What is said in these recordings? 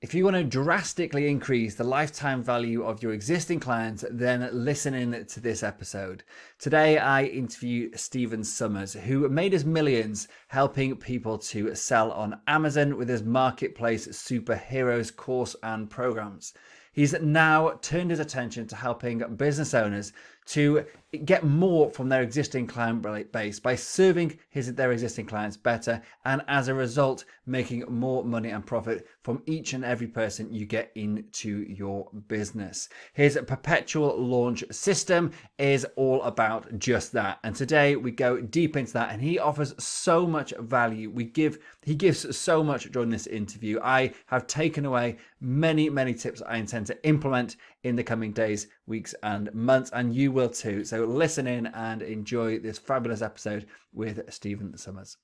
If you want to drastically increase the lifetime value of your existing clients, then listen in to this episode. Today, I interview Stephen Summers, who made his millions helping people to sell on Amazon with his marketplace superheroes course and programs. He's now turned his attention to helping business owners to get more from their existing client base by serving their existing clients better, and as a result, making more money and profit from each and every person you get into your business. His Perpetual Launch system is all about just that. And today we go deep into that, and he offers so much value. He gives so much during this interview. I have taken away many tips I intend to implement in the coming days, weeks, and months, and you will too. So listen in and enjoy this fabulous episode with Stephen Summers.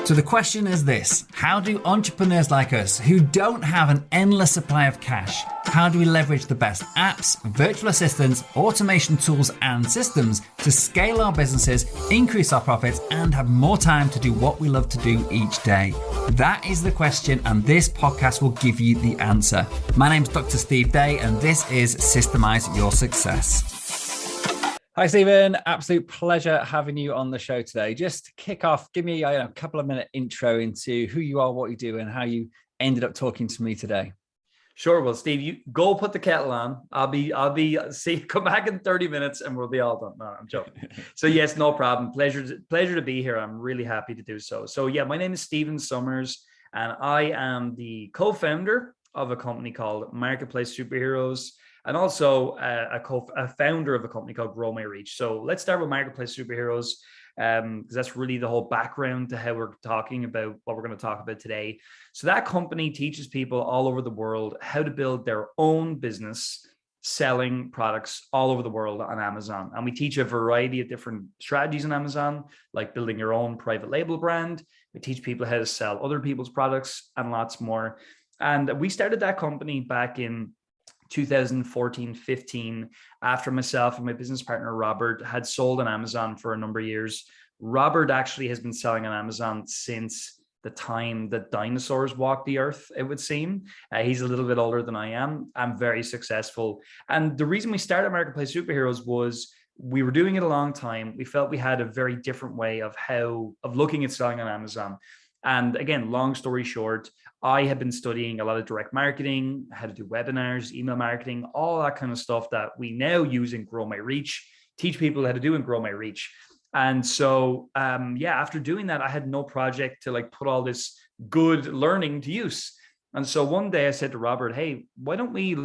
So the question is this: how do entrepreneurs like us, who don't have an endless supply of cash, how do we leverage the best apps, virtual assistants, automation tools, and systems to scale our businesses, increase our profits, and have more time to do what we love to do each day? That is the question, and this podcast will give you the answer. My name's Dr. Steve Day, and this is Systemize Your Success. Hi, Stephen. Absolute pleasure having you on the show today. Just to kick off, give me a couple of minute intro into who you are, what you do, and how you ended up talking to me today. Sure. Well, Steve, you go put the kettle on. Come back in 30 minutes and we'll be all done. No, I'm joking. So yes, no problem. Pleasure to be here. I'm really happy to do so. So yeah, my name is Stephen Summers, and I am the co-founder of a company called Marketplace Superheroes, and also a founder of a company called Grow My Reach. So let's start with Marketplace Superheroes, because that's really the whole background to how we're talking about what we're going to talk about today. So that company teaches people all over the world how to build their own business selling products all over the world on Amazon. And we teach a variety of different strategies on Amazon, like building your own private label brand. We teach people how to sell other people's products and lots more. And we started that company back in 2014-15, after myself and my business partner Robert had sold on Amazon for a number of years. Robert actually has been selling on Amazon since the time that dinosaurs walked the earth, it would seem. He's a little bit older than I am. I'm very successful. And the reason we started Marketplace Superheroes was we were doing it a long time. We felt we had a very different way of looking at selling on Amazon. And again, long story short, I had been studying a lot of direct marketing, how to do webinars, email marketing, all that kind of stuff that we now use in Grow My Reach, teach people how to do in Grow My Reach. And so, after doing that, I had no project to put all this good learning to use. And so one day I said to Robert, hey, why don't we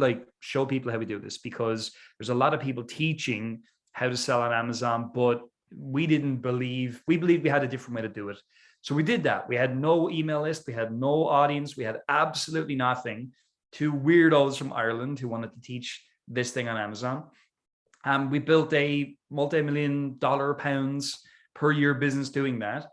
show people how we do this? Because there's a lot of people teaching how to sell on Amazon, but we believed we had a different way to do it. So we did that. We had no email list. We had no audience. We had absolutely nothing. Two weirdos from Ireland who wanted to teach this thing on Amazon. And we built a multi-million pounds per year business doing that.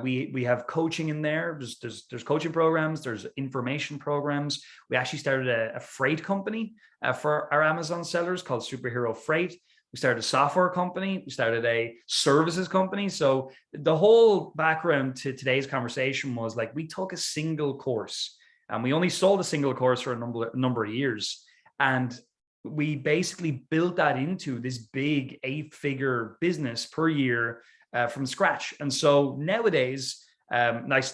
We have coaching in there. There's coaching programs. There's information programs. We actually started a freight company for our Amazon sellers called Superhero Freight. We started a software company. We started a services company. So the whole background to today's conversation was we took a single course, and we only sold a single course for a number of years. And we basically built that into this big 8-figure business per year from scratch. And so nowadays,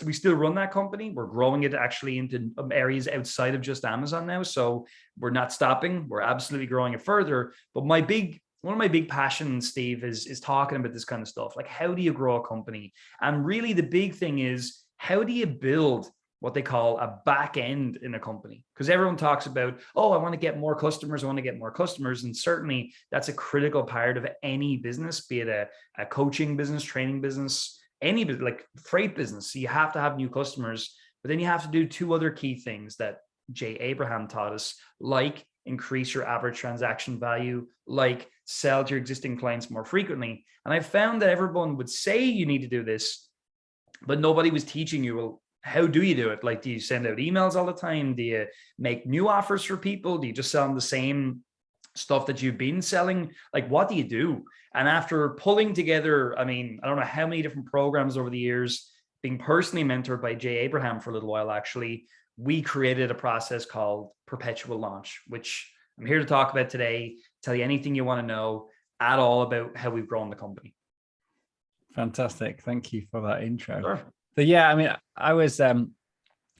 we still run that company. We're growing it actually into areas outside of just Amazon now. So we're not stopping. We're absolutely growing it further. But one of my big passions, Steve, is talking about this kind of stuff. How do you grow a company? And really the big thing is, how do you build what they call a back end in a company? Because everyone talks about, oh, I want to get more customers. I want to get more customers. And certainly that's a critical part of any business, be it a coaching business, training business, any freight business. So you have to have new customers, but then you have to do two other key things that Jay Abraham taught us, like increase your average transaction value, like sell to your existing clients more frequently. And I found that everyone would say you need to do this, but nobody was teaching you, well, how do you do it? Do you send out emails all the time? Do you make new offers for people? Do you just sell them the same stuff that you've been selling? What do you do? And after pulling together, I don't know how many different programs over the years, being personally mentored by Jay Abraham for a little while, actually, we created a process called Perpetual Launch, which I'm here to talk about today, tell you anything you want to know at all about how we've grown the company. Fantastic. Thank you for that intro. Sure. So yeah, I mean, I was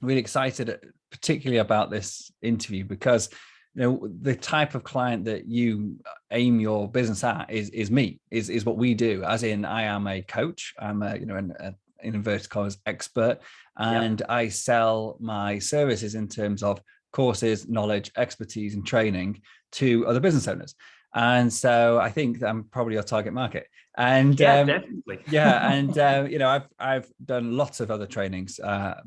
really excited, particularly about this interview, because the type of client that you aim your business at is me, is what we do. As in, I am a coach. I'm an inverted commas expert, and I sell my services in terms of courses, knowledge, expertise, and training to other business owners. And so I think that I'm probably your target market. And definitely. I've done lots of other trainings.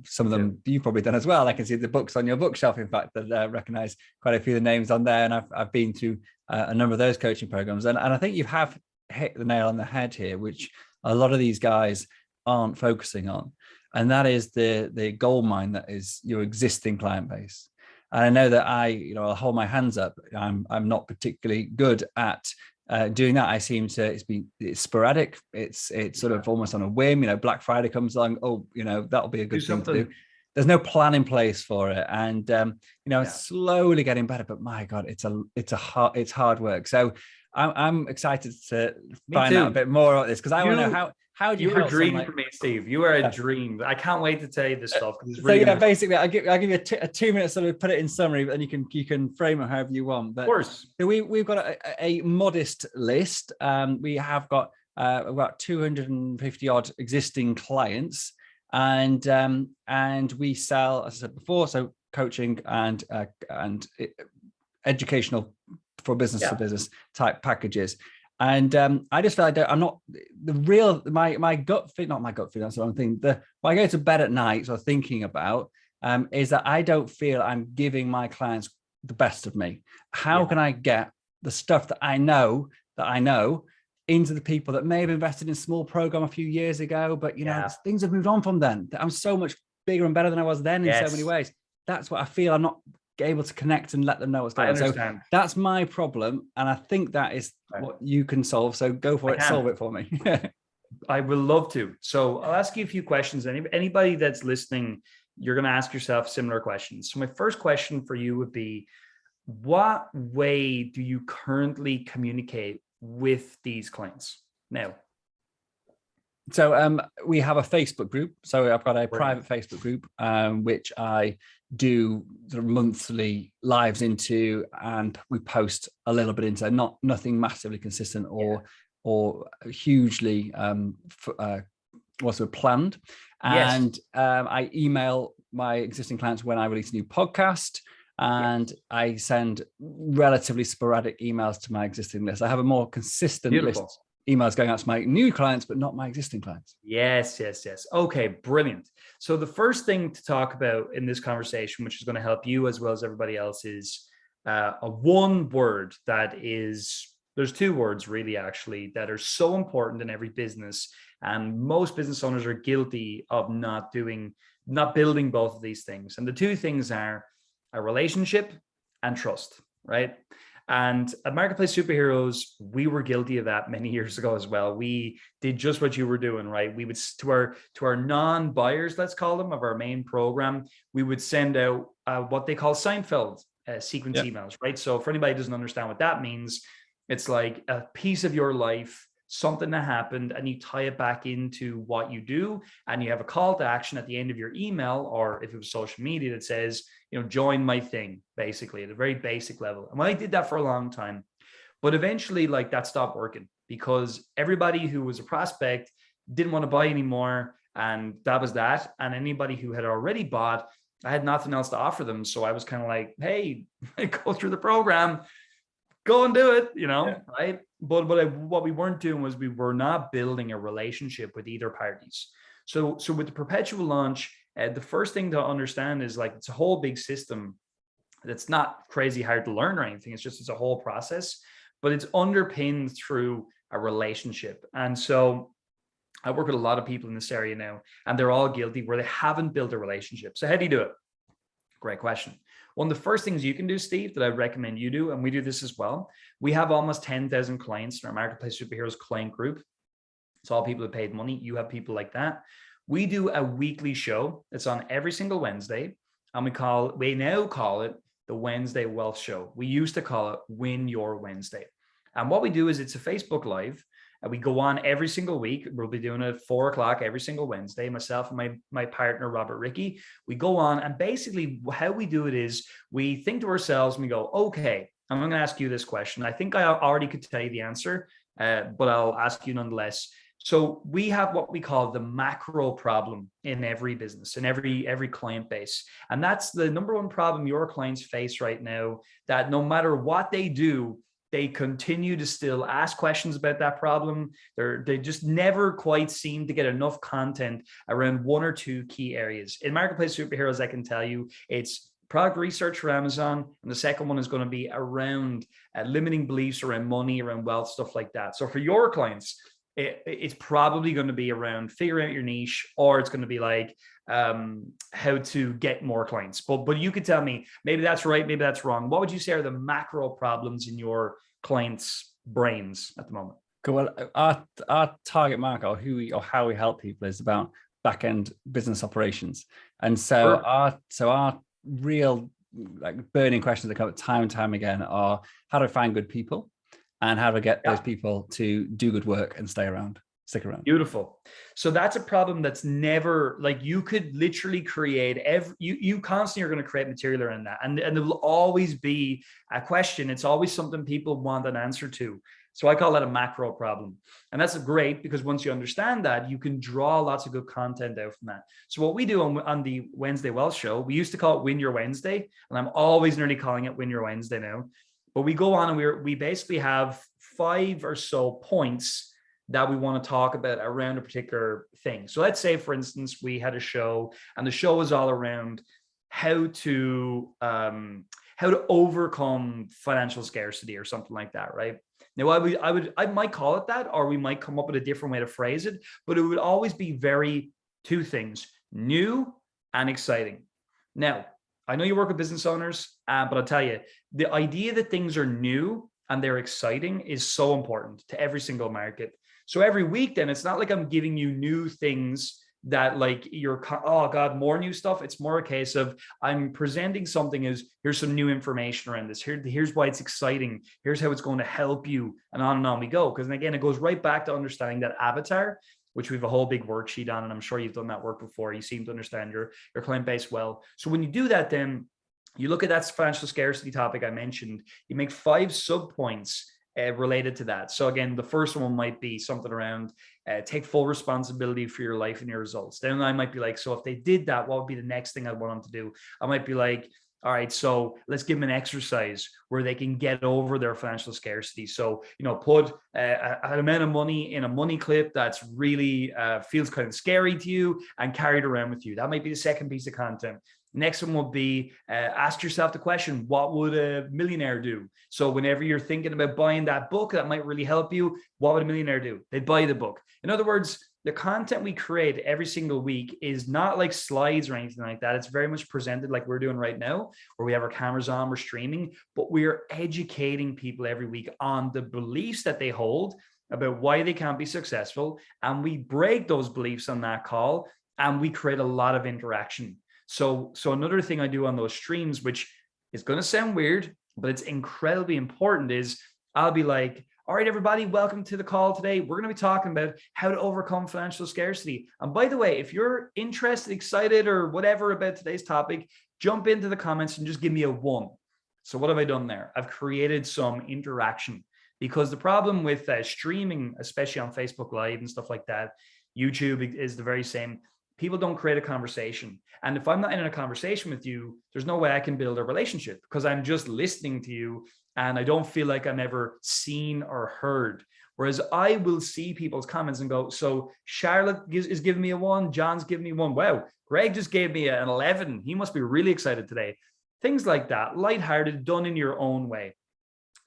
Some of them you've probably done as well. I can see the books on your bookshelf, in fact, that I recognize quite a few of the names on there. And I've been through a number of those coaching programs. And I think you have hit the nail on the head here, which a lot of these guys aren't focusing on. And that is the gold mine that is your existing client base. And I know that I'll hold my hands up. I'm not particularly good at doing that. It's sporadic. It's sort of almost on a whim. Black Friday comes along. Oh, that'll be a good thing to do. There's no plan in place for it, and it's slowly getting better. But my God, it's hard work. So I'm excited to find out a bit more about this, because I want to know how do you were a dream for me, Steve. You are a dream. I can't wait to tell you this stuff. It's really basically, I'll give you a 2 minute sort of put it in summary, but then you can frame it however you want. But of course, we've got a modest list. We have got about 250 odd existing clients, and we sell, as I said before, so coaching and educational for business to business type packages. And I just feel I'm not the real, my gut feel, not my gut feel, that's the wrong thing. When I go to bed at night, so thinking about is that I don't feel I'm giving my clients the best of me. How can I get the stuff that I know into the people that may have invested in a small program a few years ago, but things have moved on from then. I'm so much bigger and better than I was then in so many ways. That's what I feel. I'm not able to connect and let them know what's going on. So that's my problem, and I think that is what you can solve. So go for it, solve it for me. I would love to. So I'll ask you a few questions. Anybody that's listening, you're going to ask yourself similar questions. So my first question for you would be, what way do you currently communicate with these clients now? So we have a Facebook group. So I've got a private Facebook group, which I do sort of monthly lives into, and we post a little bit into, nothing massively consistent or hugely planned. And I email my existing clients when I release a new podcast, and I send relatively sporadic emails to my existing list. I have a more consistent list emails going out to my new clients, but not my existing clients. Yes. Okay, brilliant. So the first thing to talk about in this conversation, which is going to help you as well as everybody else, is a one word there's two words really actually that are so important in every business. And most business owners are guilty of not building both of these things. And the two things are a relationship and trust, right? And at Marketplace Superheroes, we were guilty of that many years ago as well. We did just what you were doing, right? We would, to our non-buyers, let's call them, of our main program, we would send out what they call Seinfeld sequence emails, right? So for anybody who doesn't understand what that means, it's like a piece of your life, something that happened, and you tie it back into what you do, and you have a call to action at the end of your email, or if it was social media, that says, join my thing, basically at a very basic level. And I did that for a long time, but eventually that stopped working, because everybody who was a prospect didn't want to buy anymore. And that was that. And anybody who had already bought, I had nothing else to offer them. So I was kind of like, hey, go through the program, go and do it, right? But what we weren't doing was we were not building a relationship with either parties. So with the Perpetual Launch, the first thing to understand is it's a whole big system that's not crazy hard to learn or anything. It's a whole process, but it's underpinned through a relationship. And so I work with a lot of people in this area now, and they're all guilty where they haven't built a relationship. So how do you do it? Great question. One of the first things you can do, Steve, that I recommend you do, and we do this as well, we have almost 10,000 clients in our Marketplace Superheroes client group. It's all people who paid money. You have people like that. We do a weekly show. It's on every single Wednesday. and we now call it the Wednesday Wealth Show. We used to call it Win Your Wednesday. And what we do is it's a Facebook Live. And we go on every single week. We'll be doing it at 4 o'clock every single Wednesday. Myself and my partner, Robert Ricky, we go on, and basically how we do it is we think to ourselves and we go, okay, I'm going to ask you this question. I think I already could tell you the answer, but I'll ask you nonetheless. So we have what we call the macro problem in every business, in every client base. And that's the number one problem your clients face right now, that no matter what they do, they continue to still ask questions about that problem. They just never quite seem to get enough content around one or two key areas. In Marketplace Superheroes, I can tell you it's product research for Amazon. And the second one is going to be around limiting beliefs around money, around wealth, stuff like that. So for your clients, it's probably going to be around figuring out your niche, or it's going to be like how to get more clients. But you could tell me, maybe that's right, maybe that's wrong. What would you say are the macro problems in your clients' brains at the moment? Cool. Well, our target market, or how we help people, is about back end business operations. And so Sure. our real like burning questions that come up time and time again are, how do I find good people? And how to get those people to do good work and stick around. Beautiful. So that's a problem that's never, like, you could literally create you constantly are going to create material around that. And there will always be a question. It's always something people want an answer to. So I call that a macro problem. And that's great, because once you understand that, you can draw lots of good content out from that. So what we do on the Wednesday Wealth Show, we used to call it Win Your Wednesday. And I'm always nearly calling it Win Your Wednesday now. But we go on and we basically have 5 or so points that we want to talk about around a particular thing. So let's say, for instance, we had a show, and the show is all around how to overcome financial scarcity or something like that, right? Now, I might call it that, or we might come up with a different way to phrase it, but it would always be two things: new and exciting. Now, I know you work with business owners, but I'll tell you, the idea that things are new and they're exciting is so important to every single market. So every week, then, it's not like I'm giving you new things that like you're, oh God, more new stuff. It's more a case of I'm presenting something as, here's some new information around this. Here's why it's exciting. Here's how it's going to help you, and on we go. Because again, it goes right back to understanding that avatar, which we have a whole big worksheet on, and I'm sure you've done that work before. You seem to understand your client base well. So when you do that, then you look at that financial scarcity topic I mentioned, you make 5 subpoints related to that. So again, the first one might be something around take full responsibility for your life and your results. Then I might be like, so if they did that, what would be the next thing I'd want them to do? I might be like, all right, so let's give them an exercise where they can get over their financial scarcity. So, put an amount of money in a money clip that's really feels kind of scary to you and carry it around with you. That might be the second piece of content. Next one would be ask yourself the question, what would a millionaire do? So whenever you're thinking about buying that book that might really help you, what would a millionaire do? They'd buy the book. In other words, the content we create every single week is not like slides or anything like that. It's very much presented like we're doing right now, where we have our cameras on, we're streaming, but we're educating people every week on the beliefs that they hold about why they can't be successful. And we break those beliefs on that call, and we create a lot of interaction. So another thing I do on those streams, which is going to sound weird, but it's incredibly important, is I'll be like, all right, everybody, welcome to the call today. We're going to be talking about how to overcome financial scarcity. And by the way, if you're interested, excited, or whatever about today's topic, jump into the comments and just give me a 1. So what have I done there? I've created some interaction, because the problem with streaming, especially on Facebook Live and stuff like that, YouTube is the very same. People don't create a conversation. And if I'm not in a conversation with you, there's no way I can build a relationship, because I'm just listening to you and I don't feel like I'm ever seen or heard. Whereas I will see people's comments and go, so Charlotte is giving me a 1, John's giving me 1. Wow, Greg just gave me an 11. He must be really excited today. Things like that, lighthearted, done in your own way.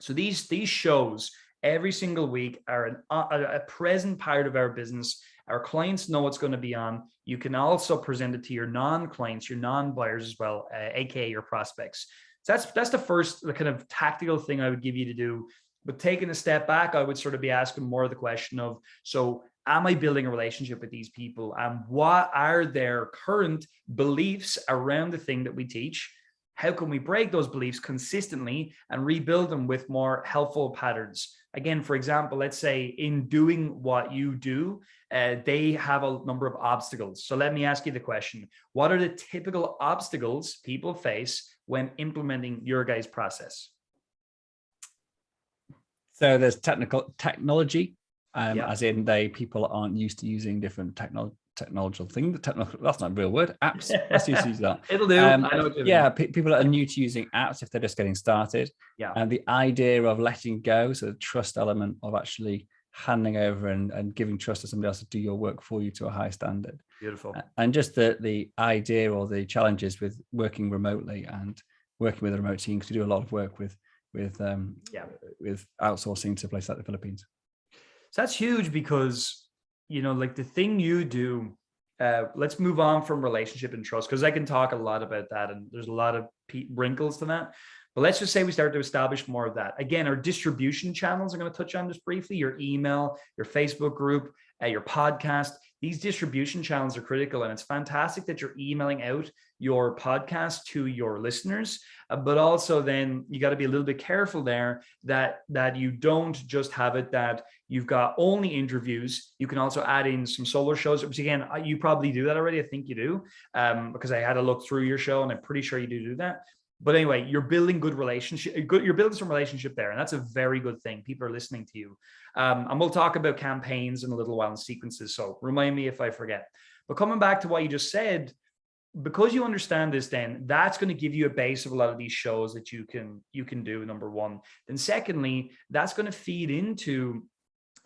So these shows every single week are a present part of our business. Our clients know what's going to be on. You can also present it to your non-clients, your non-buyers as well, aka your prospects. So that's the first kind of tactical thing I would give you to do But taking a step back, I would sort of be asking more of the question of, so am I building a relationship with these people? And what are their current beliefs around the thing that we teach? How can we break those beliefs consistently and rebuild them with more helpful patterns? Again, for example, let's say in doing what you do, they have a number of obstacles. So let me ask you the question: what are the typical obstacles people face when implementing your guys' process? So there's technology, Yeah. as in people aren't used to using different technological things. That's not a real word. Apps. Let's just use that. It'll do. I know what you mean. People that are new to using apps if they're just getting started. Yeah. And the idea of letting go, so the trust element of actually handing over and giving trust to somebody else to do your work for you to a high standard. Beautiful. And just the idea or the challenges with working remotely and working with a remote team, because we do a lot of work with outsourcing to places like the Philippines. So that's huge because, like the thing you do, let's move on from relationship and trust, because I can talk a lot about that and there's a lot of wrinkles to that. But let's just say we start to establish more of that. Again, our distribution channels, I'm going to touch on just briefly: your email, your Facebook group, your podcast. These distribution channels are critical, and it's fantastic that you're emailing out your podcast to your listeners. But also then you got to be a little bit careful there that you don't just have it that you've got only interviews. You can also add in some solo shows, which again, you probably do that already. I think you do, because I had a look through your show and I'm pretty sure you do that. But anyway, you're building good relationship. You're building some relationship there, and that's a very good thing. People are listening to you, and we'll talk about campaigns in a little while and sequences. So remind me if I forget. But coming back to what you just said, because you understand this, then that's going to give you a base of a lot of these shows that you can do. Number one. Then secondly, that's going to feed into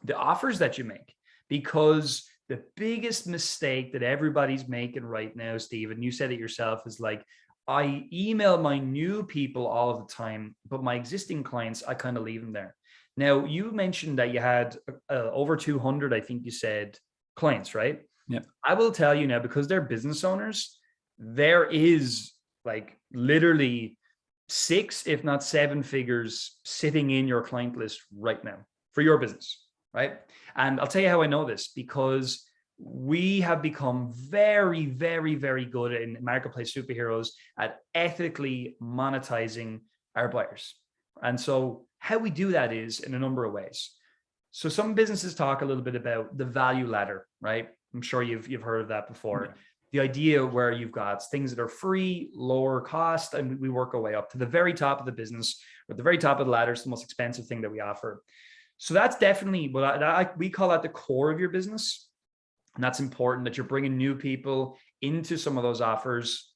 the offers that you make, because the biggest mistake that everybody's making right now, Steve, and you said it yourself, is like, I email my new people all of the time, but my existing clients, I kind of leave them there. Now, you mentioned that you had over 200, I think you said, clients, right? Yeah. I will tell you now, because they're business owners, there is like literally 6, if not 7 figures sitting in your client list right now for your business, right? And I'll tell you how I know this, because we have become very, very, very good in Marketplace Superheroes at ethically monetizing our buyers. And so how we do that is in a number of ways. So some businesses talk a little bit about the value ladder, right? I'm sure you've heard of that before. Yeah. The idea where you've got things that are free, lower cost, and we work our way up to the very top of the business, or the very top of the ladder is the most expensive thing that we offer. So that's definitely what we call at the core of your business. And that's important, that you're bringing new people into some of those offers.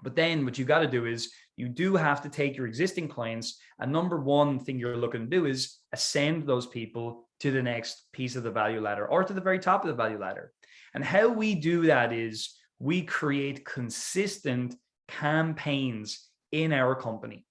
But then what you got to do is you do have to take your existing clients, and number one thing you're looking to do is ascend those people to the next piece of the value ladder, or to the very top of the value ladder. And how we do that is we create consistent campaigns in our company.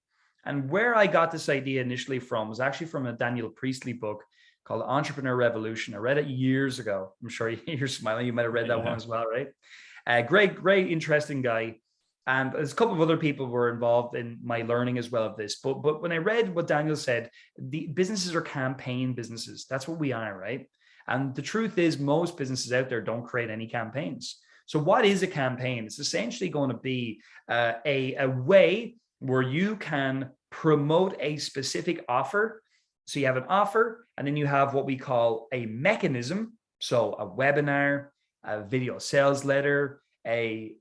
And where I got this idea initially from was actually from a Daniel Priestley book called Entrepreneur Revolution. I read it years ago. I'm sure you're smiling. You might have read that one as well, right? Great, interesting guy. And there's a couple of other people were involved in my learning as well of this. But when I read what Daniel said, the businesses are campaign businesses. That's what we are, right? And the truth is, most businesses out there don't create any campaigns. So what is a campaign? It's essentially going to be a way where you can promote a specific offer. So you have an offer, and then you have what we call a mechanism. So a webinar, a video sales letter, a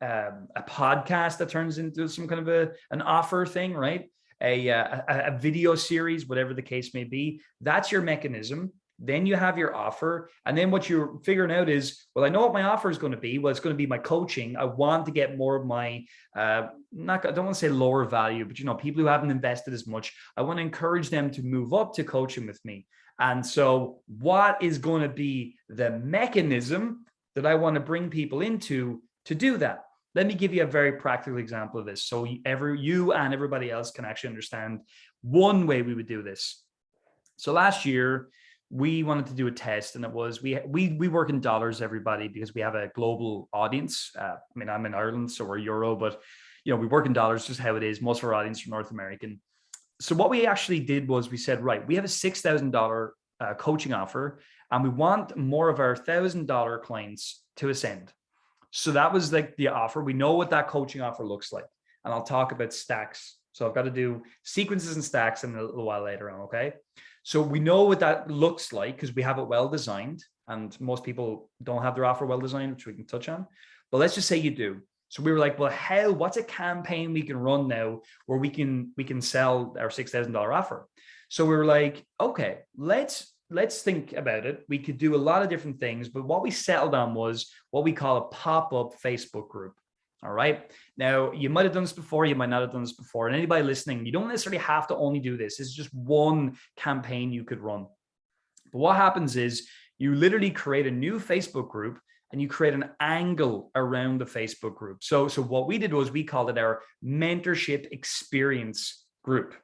podcast that turns into some kind of an offer thing, right? A video series, whatever the case may be. That's your mechanism. Then you have your offer. And then what you're figuring out is, well, I know what my offer is going to be. Well, it's going to be my coaching. I want to get more of my, I don't want to say lower value, but, people who haven't invested as much, I want to encourage them to move up to coaching with me. And so what is going to be the mechanism that I want to bring people into to do that? Let me give you a very practical example of this, so you and everybody else can actually understand one way we would do this. So last year, we wanted to do a test, and it was, we work in dollars, everybody, because we have a global audience. I'm in Ireland, so we're Euro, but we work in dollars, just how it is. Most of our audience are North American. So what we actually did was we said, right, we have a $6,000 coaching offer, and we want more of our $1,000 clients to ascend. So that was like the offer. We know what that coaching offer looks like. And I'll talk about stacks. So I've got to do sequences and stacks in a little while later on. Okay. So we know what that looks like because we have it well designed, and most people don't have their offer well designed, which we can touch on. But let's just say you do. So we were like, well, what's a campaign we can run now where we can sell our $6,000 offer? So we were like, okay, let's think about it. We could do a lot of different things, but what we settled on was what we call a pop-up Facebook group. All right. Now, you might have done this before, you might not have done this before. And anybody listening, you don't necessarily have to only do this. It's just one campaign you could run. But what happens is you literally create a new Facebook group and you create an angle around the Facebook group. So what we did was we called it our mentorship experience group,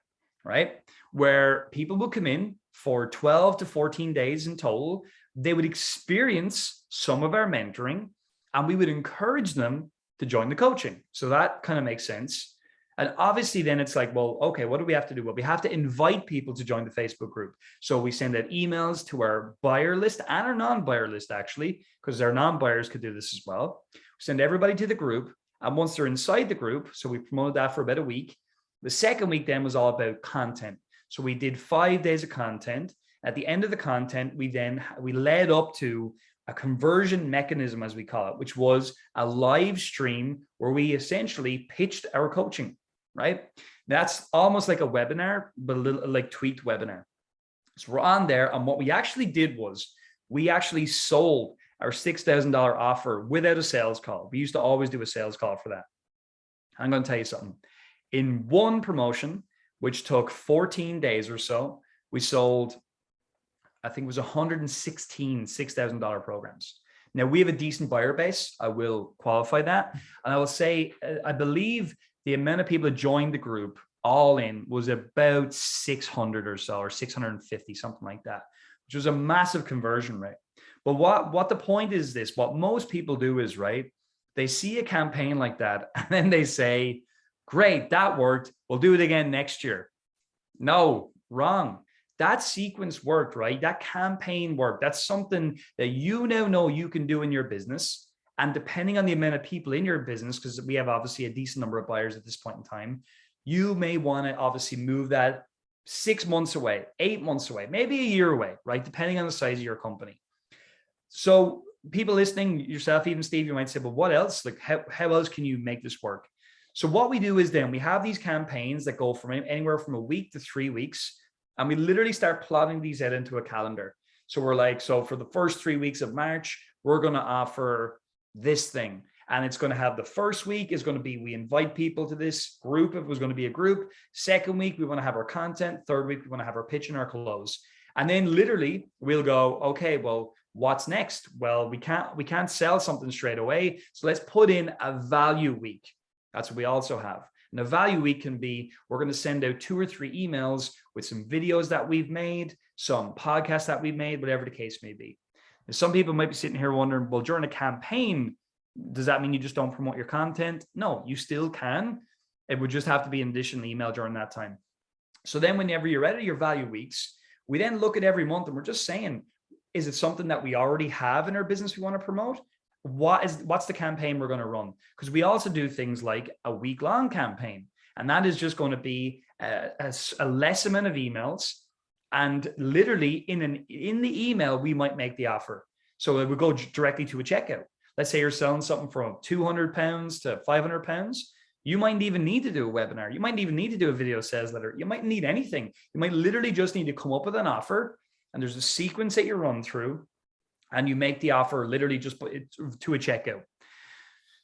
right? Where people will come in for 12 to 14 days in total. They would experience some of our mentoring, and we would encourage them to join the coaching. So that kind of makes sense. And obviously then it's like, well, okay, what do we have to do? Well, we have to invite people to join the Facebook group. So we send out emails to our buyer list and our non-buyer list, actually, because our non-buyers could do this as well. We send everybody to the group. And once they're inside the group, so we promoted that for about a week. The second week then was all about content. So we did 5 days of content. At the end of the content, we led up to a conversion mechanism, as we call it, which was a live stream where we essentially pitched our coaching, right? That's almost like a webinar, but a little like tweaked webinar. So we're on there. And what we actually did was we actually sold our $6,000 offer without a sales call. We used to always do a sales call for that. I'm going to tell you something. In one promotion, which took 14 days or so, we sold, I think it was 116 $6,000 programs. Now we have a decent buyer base. I will qualify that. And I will say, I believe the amount of people that joined the group all in was about 600 or so, or 650, something like that, which was a massive conversion rate. But what the point is this, what most people do is, right, they see a campaign like that and then they say, great, that worked. We'll do it again next year. No, wrong. That sequence worked, right? That campaign worked. That's something that you now know you can do in your business. And depending on the amount of people in your business, because we have obviously a decent number of buyers at this point in time, you may want to obviously move that 6 months away, 8 months away, maybe a year away, right? Depending on the size of your company. So people listening, yourself, even Steve, you might say, well, what else? Like how else can you make this work? So what we do is then we have these campaigns that go from anywhere from a week to 3 weeks. And we literally start plotting these out into a calendar. So we're like, so for the first 3 weeks of March, we're going to offer this thing. And it's going to have the first week is going to be, we invite people to this group. If it was going to be a group. Second week, we want to have our content. Third week, we want to have our pitch and our close. And then literally we'll go, okay, well, what's next? Well, we can't sell something straight away. So let's put in a value week. That's what we also have. And a value week can be, we're going to send out 2 or 3 emails with some videos that we've made, some podcasts that we've made, whatever the case may be. And some people might be sitting here wondering, well, during a campaign, does that mean you just don't promote your content? No, you still can. It would just have to be an additional email during that time. So then whenever you're out of your value weeks, we then look at every month and we're just saying, is it something that we already have in our business we want to promote? What's the campaign we're going to run? Because we also do things like a week-long campaign, and that is just going to be a less amount of emails, and literally in the email we might make the offer. So it would go directly to a checkout. Let's say you're selling something from £200 to £500. You might even need to do a webinar. You might even need to do a video sales letter. You might need anything. You might literally just need to come up with an offer, and there's a sequence that you run through. And you make the offer literally just put it to a checkout.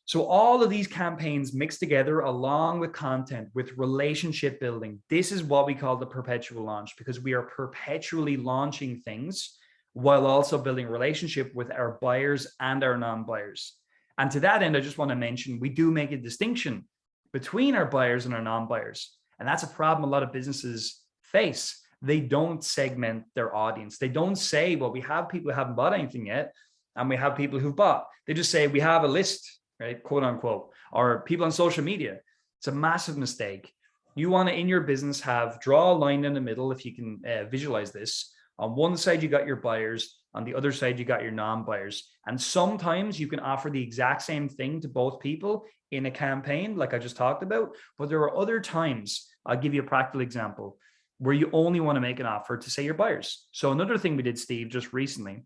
So all of these campaigns mixed together along with content, with relationship building, this is what we call the perpetual launch, because we are perpetually launching things while also building a relationship with our buyers and our non-buyers. And to that end, I just want to mention, we do make a distinction between our buyers and our non-buyers. And that's a problem a lot of businesses face. They don't segment their audience. They don't say, well, we have people who haven't bought anything yet, and we have people who've bought. They just say, we have a list, right? Quote unquote, or people on social media. It's a massive mistake. You want to, in your business, draw a line in the middle. If you can visualize this, on one side, you got your buyers. On the other side, you got your non-buyers. And sometimes you can offer the exact same thing to both people in a campaign, like I just talked about. But there are other times, I'll give you a practical example, where you only want to make an offer to, say, your buyers. So another thing we did, Steve, just recently.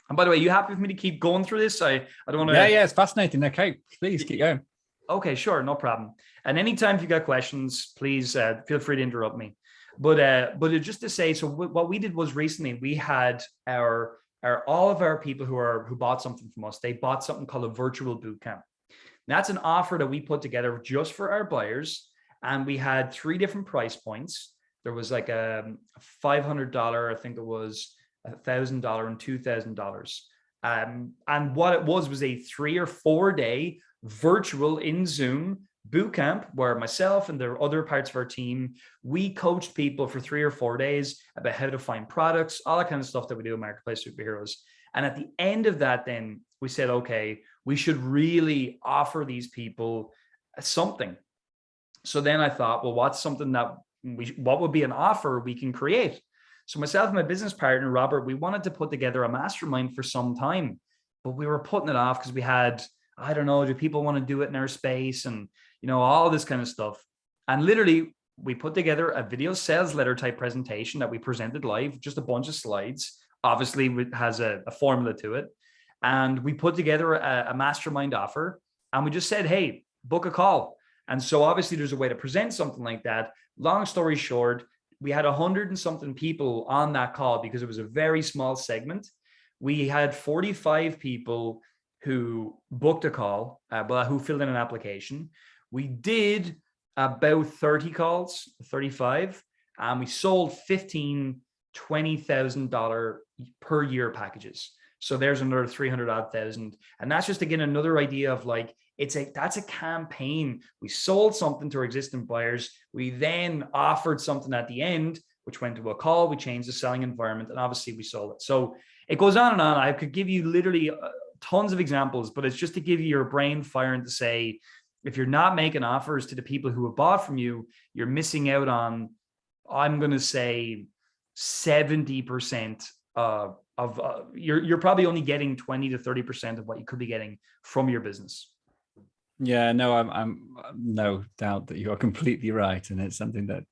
And by the way, you happy for me to keep going through this? I don't want to. Yeah, it's fascinating. Okay, please keep going. Okay, sure, no problem. And anytime if you got questions, please feel free to interrupt me. But just to say, so what we did was recently we had our all of our people who bought something from us. They bought something called a virtual boot camp. That's an offer that we put together just for our buyers, and we had 3 different price points. There was like a $500, I think it was $1,000 and $2,000. And what it was a 3 or 4 day virtual in Zoom boot camp where myself and the other parts of our team, we coached people for 3 or 4 days about how to find products, all that kind of stuff that we do in Marketplace Superheroes. And at the end of that, then we said, okay, we should really offer these people something. So then I thought, well, what's something that what would be an offer we can create? So myself and my business partner, Robert, we wanted to put together a mastermind for some time, but we were putting it off because we had, I don't know, do people want to do it in our space and, all this kind of stuff. And literally we put together a video sales letter type presentation that we presented live, just a bunch of slides. Obviously it has a formula to it. And we put together a mastermind offer and we just said, hey, book a call. And so obviously there's a way to present something like that. Long story short, we had 100 and something people on that call because it was a very small segment. We had 45 people who booked a call, who filled in an application. We did about 30 calls, 35, and we sold $15,000, $20,000 per year packages. So there's another 300 odd thousand. And that's just, again, another idea of like, that's a campaign. We sold something to our existing buyers. We then offered something at the end, which went to a call. We changed the selling environment, and obviously we sold it. So it goes on and on. I could give you literally tons of examples, but it's just to give you your brain firing to say, if you're not making offers to the people who have bought from you, you're missing out on, I'm going to say 70% you're probably only getting 20 to 30% of what you could be getting from your business. Yeah, no, I'm no doubt that you are completely right, and it's something that,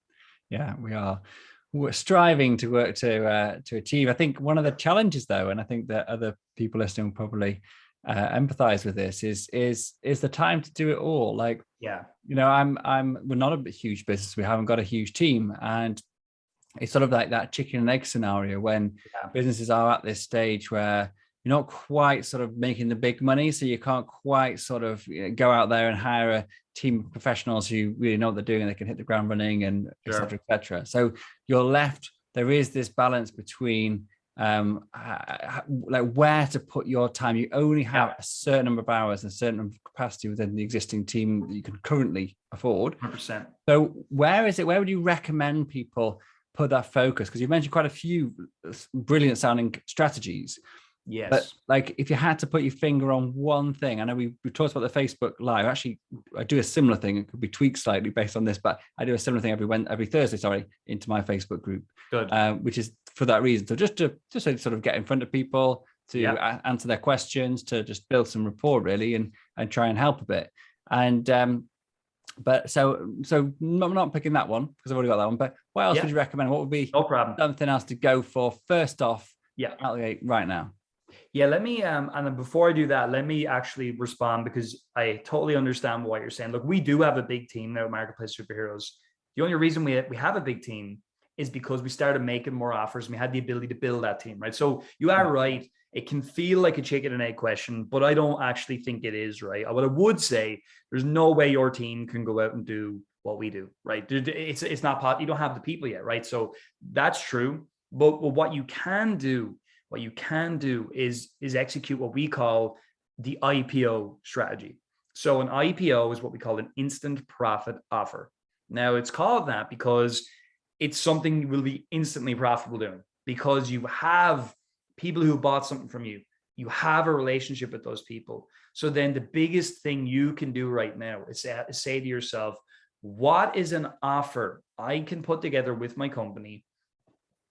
we're striving to work to achieve. I think one of the challenges, though, and I think that other people listening will probably empathize with this, is the time to do it all. Like, we're not a huge business. We haven't got a huge team, and it's sort of like that chicken and egg scenario when businesses are at this stage where you're not quite sort of making the big money. So you can't quite sort of go out there and hire a team of professionals who really know what they're doing and they can hit the ground running and et cetera, et cetera. So you're left, there is this balance between like where to put your time. You only have a certain number of hours and a certain number of capacity within the existing team that you can currently afford. 100%. So where would you recommend people put that focus? Because you've mentioned quite a few brilliant sounding strategies. Yes. But like, if you had to put your finger on one thing, I know we talked about the Facebook Live. Actually, I do a similar thing. It could be tweaked slightly based on this, but I do a similar thing every Thursday, into my Facebook group. Good. Which is for that reason. So just to sort of get in front of people, to answer their questions, to just build some rapport really, and try and help a bit. And but so I'm not picking that one because I've already got that one. But what else would you recommend? What would be something else to go for first off? Out the gate right now. Yeah, let me, and then before I do that, let me actually respond, because I totally understand what you're saying. Look, we do have a big team now at Marketplace Superheroes. The only reason we have a big team is because we started making more offers and we had the ability to build that team, right? So you are right. It can feel like a chicken and egg question, but I don't actually think it is, right? What I would say, there's no way your team can go out and do what we do, right? It's not possible. You don't have the people yet, right? So that's true. But what you can do is execute what we call the IPO strategy. So an IPO is what we call an instant profit offer. Now it's called that because it's something you will be instantly profitable doing, because you have people who bought something from you. You have a relationship with those people. So then the biggest thing you can do right now is say to yourself, what is an offer I can put together with my company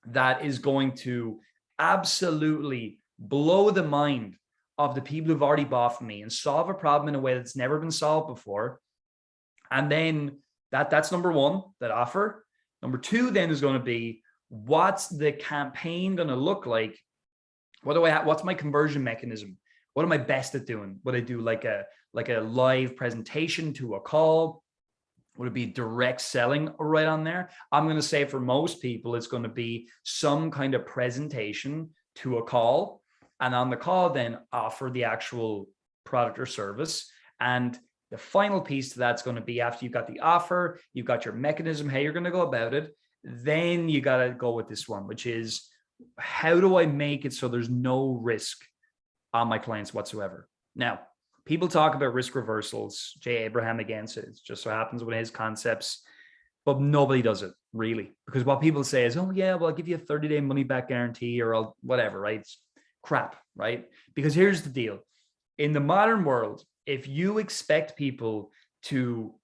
that is going to absolutely blow the mind of the people who've already bought from me and solve a problem in a way that's never been solved before. And then that's number one, that offer. Number two then is going to be, what's the campaign going to look like? What's my conversion mechanism? What am I best at doing? Would I do like a live presentation to a call? Would it be direct selling right on there? I'm going to say for most people, it's going to be some kind of presentation to a call. And on the call, then offer the actual product or service. And the final piece to that's going to be, after you've got the offer, you've got your mechanism, how you're going to go about it, then you got to go with this one, which is, how do I make it so there's no risk on my clients whatsoever? Now, people talk about risk reversals. Jay Abraham again says, it just so happens with his concepts, but nobody does it really, because what people say is, oh yeah, well, I'll give you a 30-day money back guarantee, or I'll whatever, right? It's crap, right? Because here's the deal. In the modern world, if you expect people to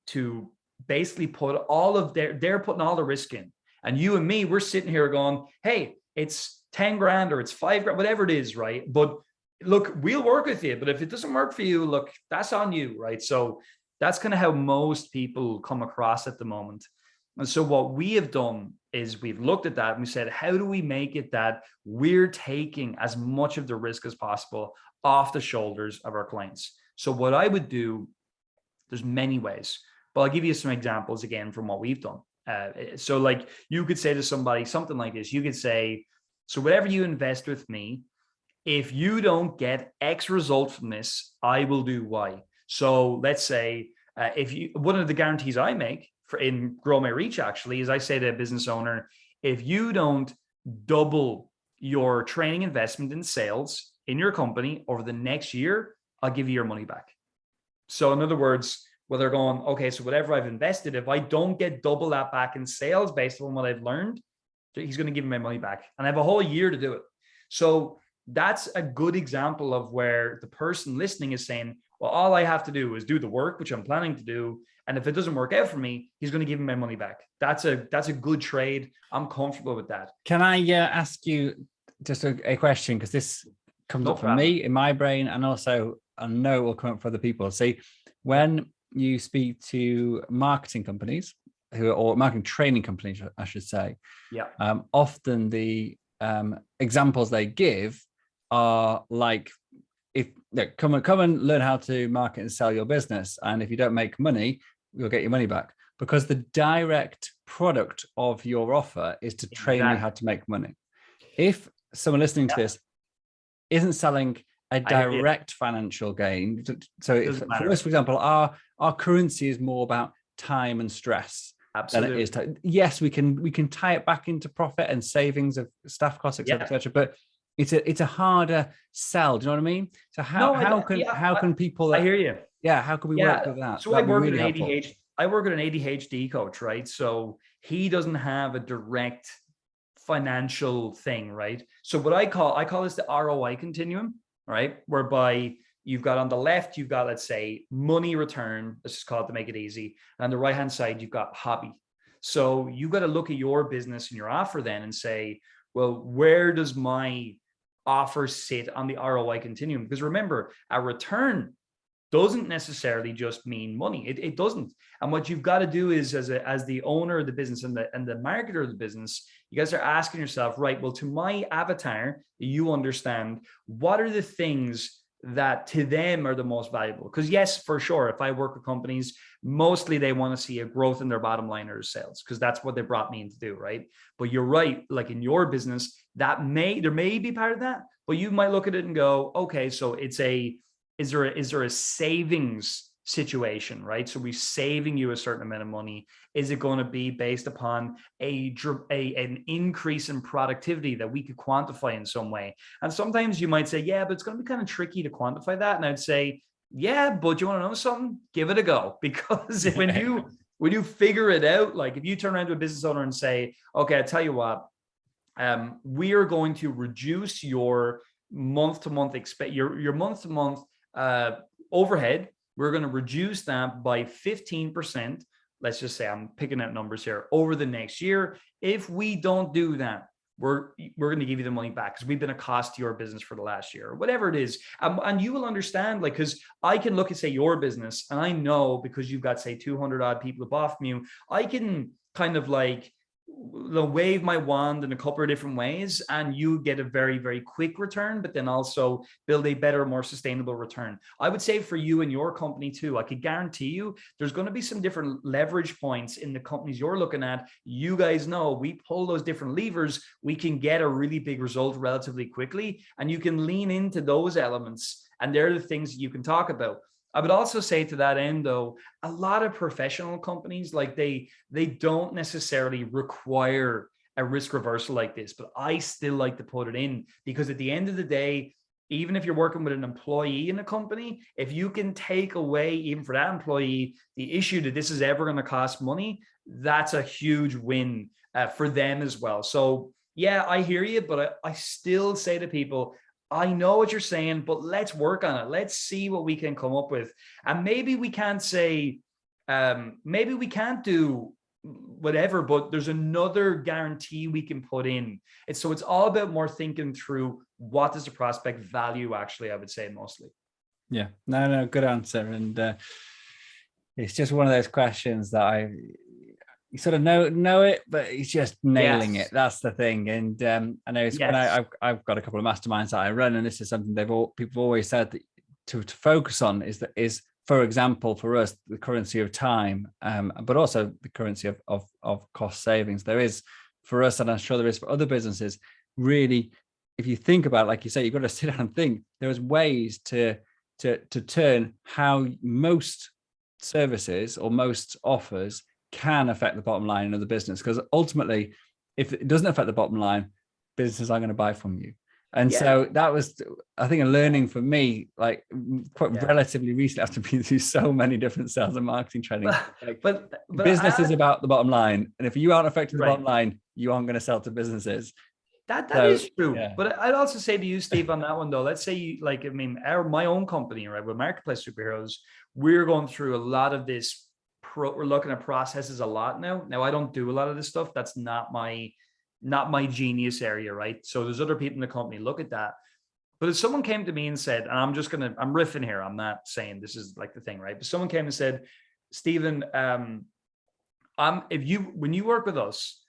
basically put all of they're putting all the risk in, and you and me, we're sitting here going, hey, it's 10 grand or it's 5 grand, whatever it is, right? But look, we'll work with you, but if it doesn't work for you, look, that's on you, right? So that's kind of how most people come across at the moment. And so what we have done is we've looked at that and we said, how do we make it that we're taking as much of the risk as possible off the shoulders of our clients? So what I would do, there's many ways, but I'll give you some examples again from what we've done. So like you could say to somebody something like this, you could say, so whatever you invest with me, if you don't get X result from this, I will do Y. So let's say one of the guarantees I make in Grow My Reach actually is, I say to a business owner, if you don't double your training investment in sales in your company over the next year, I'll give you your money back. So in other words, well, they're going, okay, so whatever I've invested, if I don't get double that back in sales based on what I've learned, he's going to give me my money back. And I have a whole year to do it. So that's a good example of where the person listening is saying, well, all I have to do is do the work, which I'm planning to do. And if it doesn't work out for me, he's going to give me my money back. That's a good trade. I'm comfortable with that. Can I ask you just a question? Because this comes up for me in my brain, and also I know it will come up for other people. See, when you speak to marketing companies or marketing training companies, I should say, often the examples they give are like, if come and learn how to market and sell your business, and if you don't make money, you'll get your money back, because the direct product of your offer is to train you how to make money. If someone listening to this isn't selling a direct financial gain, so if, for us, for example, our currency is more about time and stress. Absolutely. Than it is time. Yes, we can tie it back into profit and savings of staff costs, etc., etc. But it's a harder sell. Do you know what I mean? So how can people? I hear you. Yeah, how can we work with that? So I work with an ADHD coach, right? So he doesn't have a direct financial thing, right? So what I call this the ROI continuum, right? Whereby you've got on the left, you've got, let's say, money return, let's just call it to make it easy. And on the right-hand side, you've got hobby. So you've got to look at your business and your offer then and say, well, where does my offer sit on the ROI continuum? Because remember, a return doesn't necessarily just mean money. It doesn't. And what you've got to do is, as the owner of the business and the marketer of the business, you guys are asking yourself, right, well, to my avatar, you understand, what are the things that to them are the most valuable? Because yes, for sure, if I work with companies, mostly they want to see a growth in their bottom line or sales, because that's what they brought me in to do, right? But you're right, like in your business, there may be part of that, but you might look at it and go, okay, so is there a savings situation, right? So we're saving you a certain amount of money. Is it going to be based upon an increase in productivity that we could quantify in some way? And sometimes you might say, yeah, but it's going to be kind of tricky to quantify that. And I'd say, yeah, but you want to know something? Give it a go. Because when you figure it out, like if you turn around to a business owner and say, okay, I tell you what, we are going to reduce your month-to-month overhead. We're going to reduce that by 15%. let's just say I'm picking out numbers here, over the next year, if we don't do that, we're going to give you the money back because we've been a cost to your business for the last year, or whatever it is. And you will understand, like, because I can look at, say, your business, and I know, because you've got, say, 200 odd people above you, I can kind of like wave my wand in a couple of different ways, and you get a very, very quick return, but then also build a better, more sustainable return. I would say for you and your company too, I could guarantee you there's going to be some different leverage points in the companies you're looking at. You guys know, we pull those different levers, we can get a really big result relatively quickly, and you can lean into those elements, and they're the things you can talk about. I would also say to that end, though, a lot of professional companies, like they don't necessarily require a risk reversal like this, but I still like to put it in, because at the end of the day, even if you're working with an employee in a company, if you can take away, even for that employee, the issue that this is ever going to cost money, that's a huge win for them as well. So yeah, I hear you, but I still say to people, I know what you're saying, but let's work on it. Let's see what we can come up with. And maybe we can't say, maybe we can't do whatever, but there's another guarantee we can put in. It's all about more thinking through what does the prospect value actually, I would say, mostly. Yeah, no, good answer. And it's just one of those questions that you sort of know it, but he's just nailing it. That's the thing. And I know it's when I've got a couple of masterminds that I run, and this is something people have always said that to focus on is, for example, for us, the currency of time, but also the currency of cost savings. There is for us, and I'm sure there is for other businesses, really, if you think about it, like you say, you've got to sit down and think. There's ways to turn how most services or most offers can affect the bottom line of the business, because ultimately, if it doesn't affect the bottom line, businesses are going to buy from you. And so that was, I think, a learning for me, like relatively recently, after being through so many different sales and marketing training. But business is about the bottom line, and if you aren't affecting the bottom line, you aren't going to sell to businesses. That is true. Yeah. But I'd also say to you, Steve, on that one though, let's say you, like, I mean, my own company, right, with Marketplace Superheroes, we're going through a lot of this. We're looking at processes a lot now. Now, I don't do a lot of this stuff. That's not my genius area, right? So there's other people in the company look at that. But if someone came to me and said, and I'm riffing here, I'm not saying this is like the thing, right? But someone came and said, Stephen, when you work with us,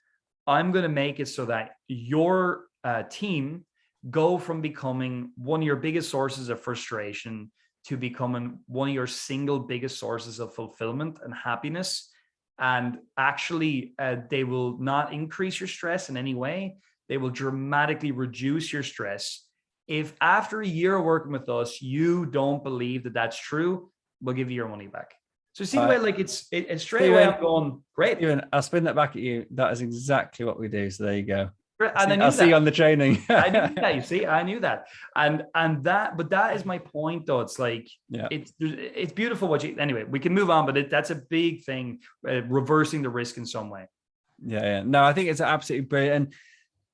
I'm going to make it so that your team go from becoming one of your biggest sources of frustration to becoming one of your single biggest sources of fulfillment and happiness. And actually, they will not increase your stress in any way. They will dramatically reduce your stress. If after a year of working with us, you don't believe that that's true, we'll give you your money back. So see the way, like, it's straight away I'm going, great. Steven, I'll spin that back at you. That is exactly what we do. So there you go. And I'll see you on the training. I knew that. You see, I knew that. And that, but that is my point, though. It's like, it's beautiful anyway, we can move on, but that's a big thing, reversing the risk in some way. Yeah. No, I think it's absolutely brilliant. And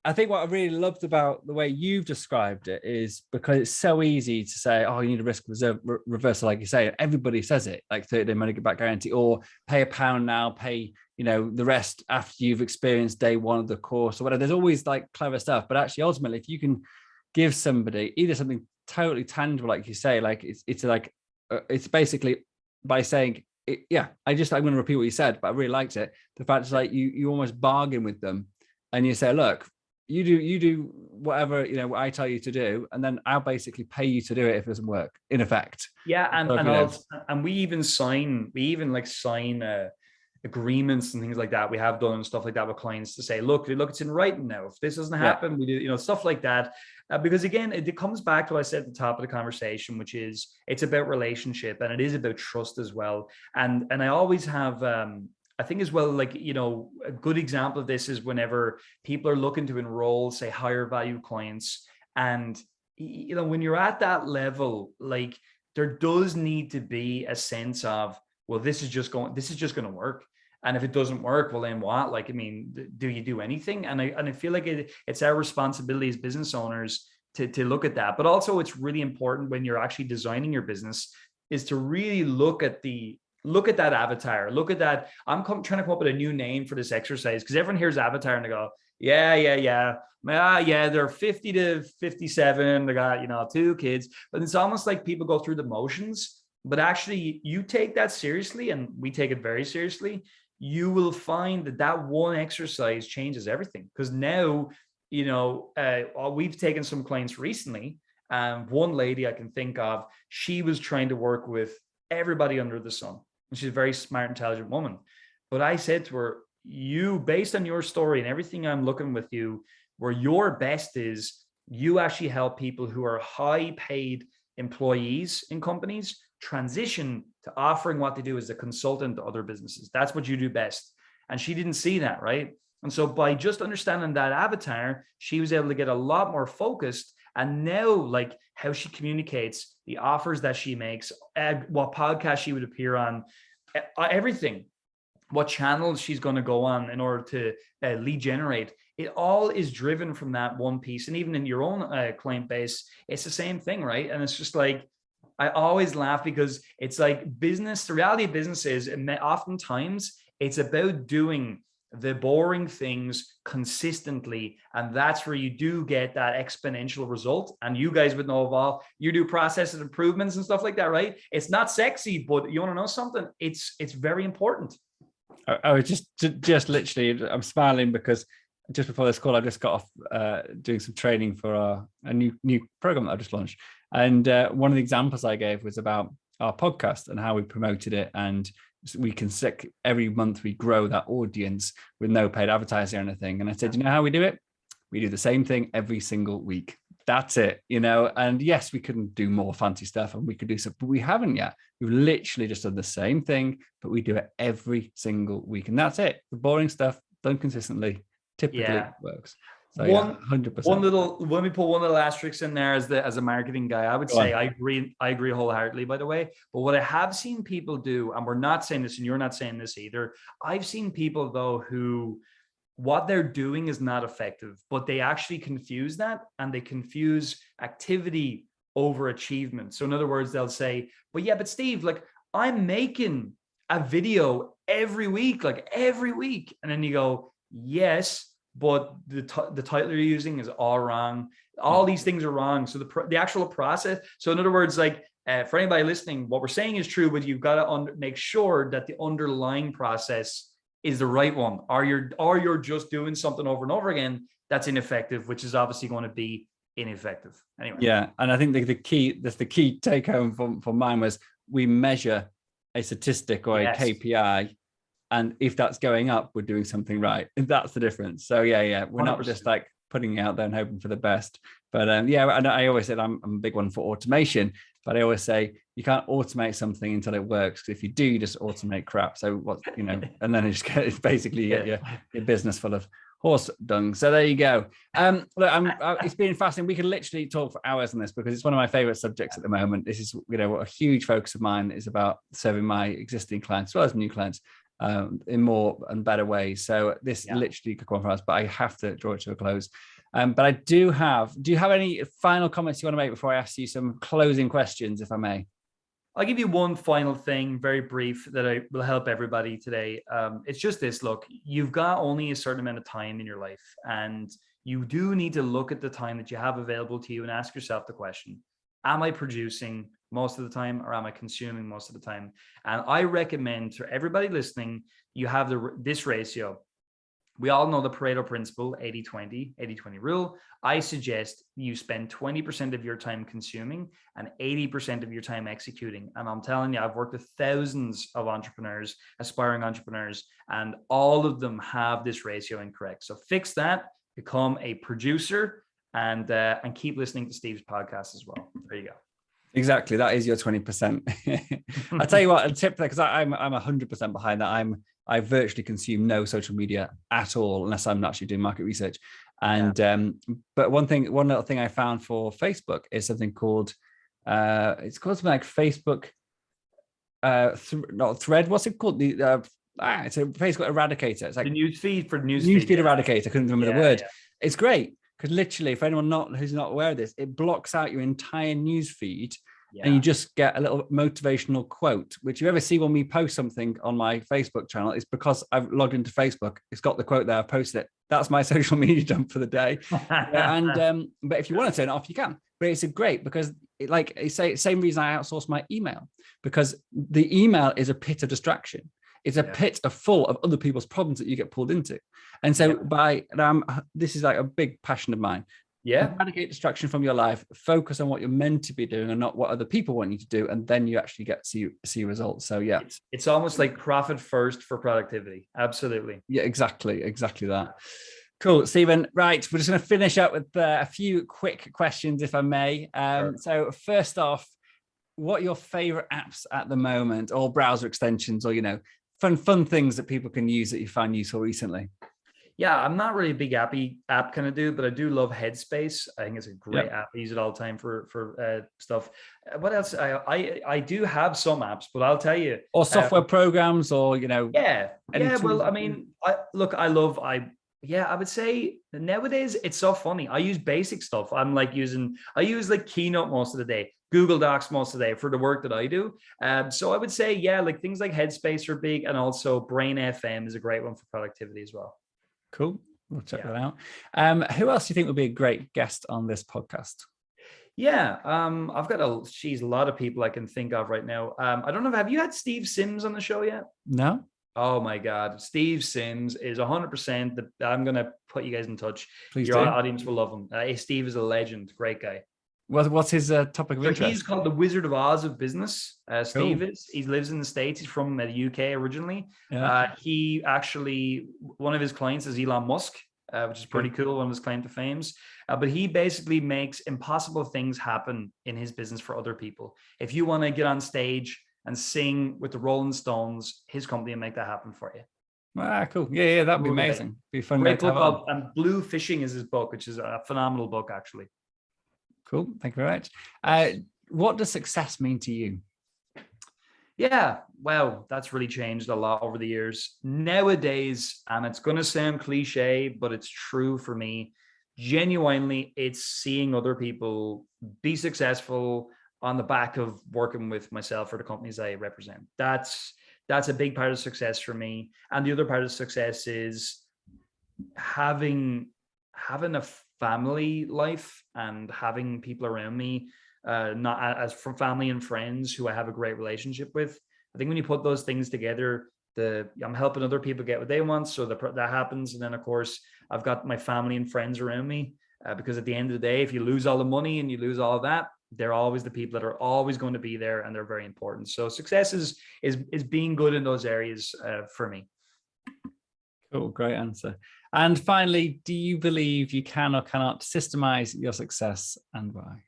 I think what I really loved about the way you've described it is because it's so easy to say, oh, you need a risk reversal, like you say. Everybody says it, like 30-day money back guarantee, or pay £1 now, pay, the rest after you've experienced day one of the course or whatever. There's always like clever stuff, but actually ultimately, if you can give somebody either something totally tangible, like you say, like it's basically by saying, I'm going to repeat what you said, but I really liked it. The fact is, like, you almost bargain with them and you say, look, you do whatever, I tell you to do, and then I'll basically pay you to do it if it doesn't work, in effect. Yeah. And we even sign agreements and things like that. We have done stuff like that with clients to say, look, it's in writing now. If this doesn't happen, we do, stuff like that. Because again, it comes back to what I said at the top of the conversation, which is it's about relationship and it is about trust as well. And I always have, I think as well, like, a good example of this is whenever people are looking to enroll, say, higher value clients. And, when you're at that level, like, there does need to be a sense of, well, this is just going to work. And if it doesn't work, well, then what? Like, I mean, do you do anything? And I feel like it's our responsibility as business owners to look at that. But also it's really important when you're actually designing your business is to really look at the look at that avatar. Look at that. Trying to come up with a new name for this exercise because everyone hears avatar and they go, yeah. They're 50 to 57. They got, 2 kids. But it's almost like people go through the motions. But actually, you take that seriously, and we take it very seriously. You will find that one exercise changes everything. Because now, we've taken some clients recently. One lady I can think of, she was trying to work with everybody under the sun. And she's a very smart, intelligent woman. But I said to her, you, based on your story and everything I'm looking with you, where your best is, you actually help people who are high paid employees in companies transition to offering what they do as a consultant to other businesses. That's what you do best. And she didn't see that, right? And so by just understanding that avatar, she was able to get a lot more focused. And now, like how she communicates, the offers that she makes, what podcast she would appear on, everything, what channels she's going to go on in order to lead generate, it all is driven from that one piece. And even in your own client base, it's the same thing, right? And it's just like, I always laugh because it's like business, the reality of business is oftentimes it's about doing the boring things consistently. And that's where you do get that exponential result. And you guys would know of all, you do process improvements and stuff like that, right? It's not sexy, but you want to know something? It's very important. I was just literally, I'm smiling because just before this call, I just got off doing some training for a new program that I just launched. And one of the examples I gave was about our podcast and how we promoted it. And we can every month we grow that audience with no paid advertising or anything. And I said, you know how we do it? We do the same thing every single week. That's it, and yes, we couldn't do more fancy stuff and we could do stuff, but we haven't yet. We've literally just done the same thing, but we do it every single week. And that's it. The boring stuff done consistently typically works. So 100%. Let me put one little asterisk in there as a marketing guy. I would say I agree wholeheartedly, by the way. But what I have seen people do, and we're not saying this and you're not saying this either, I've seen people though who what they're doing is not effective, but they actually confuse that, and they confuse activity over achievement. So in other words, they'll say, but Steve, like I'm making a video every week. And then you go, yes, but the title you're using is all wrong. All these things are wrong. So the actual process. So in other words, like for anybody listening, what we're saying is true, but you've got to make sure that the underlying process is the right one, or you're just doing something over and over again that's ineffective, which is obviously going to be ineffective anyway. Yeah, and I think the key take home from mine was we measure a statistic or a KPI, and if that's going up, we're doing something right. That's the difference. So we're 100%. Not just like putting it out there and hoping for the best. But and I always said I'm a big one for automation, but I always say you can't automate something until it works. Because if you do, you just automate crap. So and then it's basically your business full of horse dung. So there you go. Look, it's been fascinating. We could literally talk for hours on this because it's one of my favorite subjects at the moment. This is a huge focus of mine is about serving my existing clients as well as new clients in more and better ways. So this literally could go on for us, but I have to draw it to a close. But I do you have any final comments you want to make before I ask you some closing questions, if I may? I'll give you one final thing, very brief, that will help everybody today. It's just this: look, you've got only a certain amount of time in your life, and you do need to look at the time that you have available to you and ask yourself the question, am I producing most of the time, or am I consuming most of the time? And I recommend to everybody listening, you have this ratio. We all know the Pareto principle, 80-20 rule. I suggest you spend 20% of your time consuming and 80% of your time executing. And I'm telling you, I've worked with thousands of entrepreneurs, aspiring entrepreneurs, and all of them have this ratio incorrect. So fix that, become a producer, and keep listening to Steve's podcast as well. There you go. Exactly. That is your 20%. I'll tell you what, a tip there, because I'm 100% behind that. I virtually consume no social media at all, unless I'm actually doing market research. And but one little thing I found for Facebook is something called it's called something like Facebook not thread. What's it called? It's a Facebook eradicator. It's like the newsfeed for newsfeed eradicator. I couldn't remember the word. Yeah. It's great because literally, for anyone who's not aware of this, it blocks out your entire newsfeed and Yeah. you just get a little motivational quote, which you ever see when we post something on my Facebook channel, it's because I've logged into Facebook. It's got the quote there. I posted it. That's my social media dump for the day. But if you want to turn it off, you can. But it's great because same reason I outsource my email, because the email is a pit of distraction. It's a pit full of other people's problems that you get pulled into. And so this is like a big passion of mine. Eradicate distraction from your life, focus on what you're meant to be doing and not what other people want you to do, and then you actually get to see results. So it's almost like profit first for productivity. Absolutely. Yeah, exactly that. Cool, Stephen. Right, we're just going to finish up with a few quick questions, if I may. Sure. So first off, what are your favorite apps at the moment, or browser extensions, or fun things that people can use that you found useful recently? Yeah, I'm not really a big app kind of dude, but I do love Headspace. I think it's a great app. I use it all the time for stuff. What else? I do have some apps, but I'll tell you. Or software programs, or Yeah. Well, I mean, I would say nowadays it's so funny. I use basic stuff. I use like Keynote most of the day, Google Docs most of the day for the work that I do. So I would say, like things like Headspace are big, and also Brain FM is a great one for productivity as well. Cool. We'll check that out. Who else do you think would be a great guest on this podcast? Yeah, I've got a lot of people I can think of right now. I don't know. Have you had Steve Sims on the show yet? No. Oh my God, Steve Sims is 100%. I'm gonna put you guys in touch. Please Your do. audience will love him. Steve is a legend, great guy. What's his topic of interest? He's called the Wizard of Oz of business. Steve Cool. is. He lives in the States. He's from the UK originally. He actually, one of his clients is Elon Musk, which is pretty cool. One of his claim to fames. But he basically makes impossible things happen in his business for other people. If you want to get on stage and sing with the Rolling Stones, his company will make that happen for you. Cool. Yeah, that'd be amazing. Be fun. Great book called Blue Fishing is his book, which is a phenomenal book, actually. Cool. Thank you very much. What does success mean to you? Yeah, well, that's really changed a lot over the years. Nowadays, and it's going to sound cliche, but it's true for me, genuinely, it's seeing other people be successful on the back of working with myself or the companies I represent. That's a big part of success for me. And the other part of success is having a family life and having people around me, not as from family and friends who I have a great relationship with. I think when you put those things together, I'm helping other people get what they want, so that happens. And then of course I've got my family and friends around me, because at the end of the day, if you lose all the money and you lose all of that, they're always the people that are always going to be there, and they're very important. So success is being good in those areas for me. Cool, great answer. And finally, do you believe you can or cannot systemize your success, and why?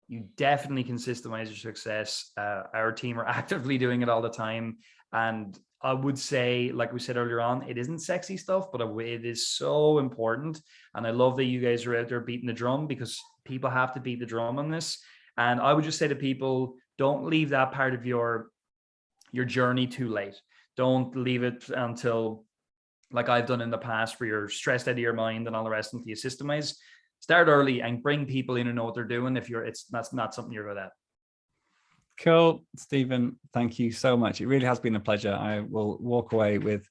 You definitely can systemize your success. Our team are actively doing it all the time. And I would say, like we said earlier on, it isn't sexy stuff, but it is so important. And I love that you guys are out there beating the drum, because people have to beat the drum on this. And I would just say to people, don't leave that part of your journey too late. Don't leave it until, like I've done in the past, where you're stressed out of your mind and all the rest until you systemize. Start early and bring people in who know what they're doing that's not something you're good at. Cool. Stephen, thank you so much. It really has been a pleasure. I will walk away with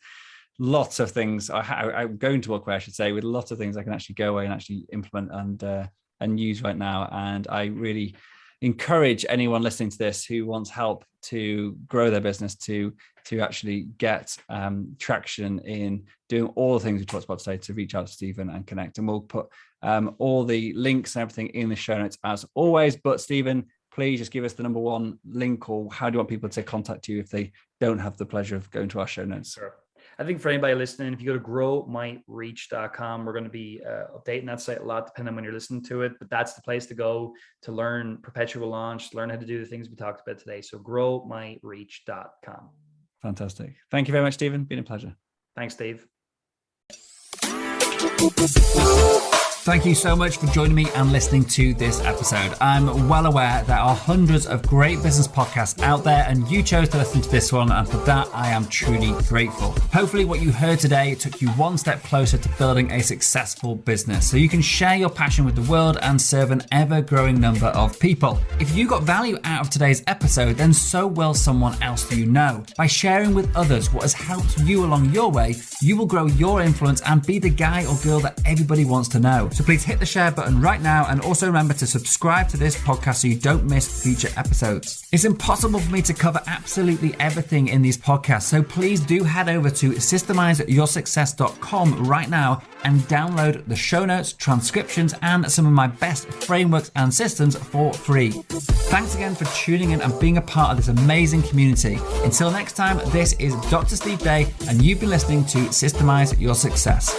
lots of things. I'm going to walk away, I should say, with lots of things I can actually go away and actually implement and use right now. And I really encourage anyone listening to this who wants help to grow their business to actually get traction in doing all the things we talked about today, to reach out to Stephen and connect. And we'll put all the links and everything in the show notes as always. But Stephen, please just give us the number one link, or how do you want people to contact you if they don't have the pleasure of going to our show notes? Sure. I think for anybody listening, if you go to growmyreach.com, we're going to be updating that site a lot depending on when you're listening to it. But that's the place to go to learn Perpetual Launch, learn how to do the things we talked about today. So growmyreach.com. Fantastic. Thank you very much, Stephen. Been a pleasure. Thanks, Dave. Thank you so much for joining me and listening to this episode. I'm well aware there are hundreds of great business podcasts out there, and you chose to listen to this one, and for that I am truly grateful. Hopefully what you heard today took you one step closer to building a successful business so you can share your passion with the world and serve an ever-growing number of people. If you got value out of today's episode, then so will someone else you know. By sharing with others what has helped you along your way, you will grow your influence and be the guy or girl that everybody wants to know. So please hit the share button right now, and also remember to subscribe to this podcast so you don't miss future episodes. It's impossible for me to cover absolutely everything in these podcasts, so please do head over to systemizeyoursuccess.com right now and download the show notes, transcriptions, and some of my best frameworks and systems for free. Thanks again for tuning in and being a part of this amazing community. Until next time, this is Dr. Steve Day, and you've been listening to Systemize Your Success.